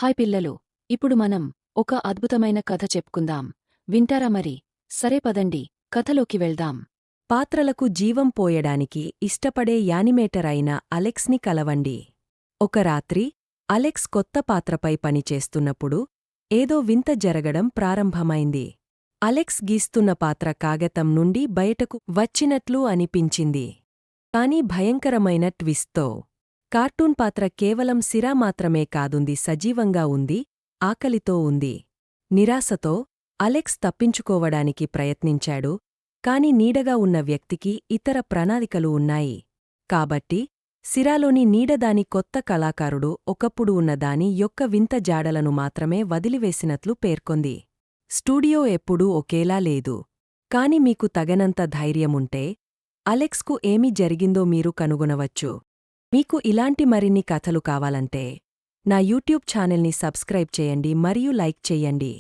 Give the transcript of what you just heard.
Hi పిల్లలు, ఇప్పుడు మనం ఒక అద్భుతమైన కథ చెప్పుకుందాం. వింటారా మరి? సరే పదండి, కథలోకి వెళ్దాం. పాత్రలకు జీవం పోయడానికి ఇష్టపడే యానిమేటర్ అయిన అలెక్స్ని కలవండి. ఒక రాత్రి అలెక్స్ కొత్త పాత్రపై పనిచేస్తున్నప్పుడు ఏదో వింత జరగడం ప్రారంభమైంది. అలెక్స్ గీస్తున్న పాత్ర కాగతం నుండి బయటకు వచ్చినట్లు అనిపించింది. కాని భయంకరమైన ట్విస్ట్తో కార్టూన్ పాత్ర కేవలం సిరా మాత్రమే కాదుంది, సజీవంగా ఉంది, ఆకలితో ఉంది. నిరాశతో అలెక్స్ తప్పించుకోవడానికి ప్రయత్నించాడు. కాని నీడగా ఉన్న వ్యక్తికి ఇతర ప్రణాళికలు ఉన్నాయి. కాబట్టి సిరాలోని నీడదాని కొత్త కళాకారుడు ఒకప్పుడు ఉన్నదాని యొక్క వింత జాడలను మాత్రమే వదిలివేసినట్లు పేర్కొంది. స్టూడియో ఎప్పుడూ ఒకేలా లేదు. కాని మీకు తగనంత ధైర్యముంటే అలెక్స్కు ఏమి జరిగిందో మీరు కనుగొనవచ్చు. మీకు ఇలాంటి మరిన్ని కథలు కావాలంటే నా యూట్యూబ్ ఛానల్ని సబ్స్క్రైబ్ చేయండి మరియు లైక్ చెయ్యండి.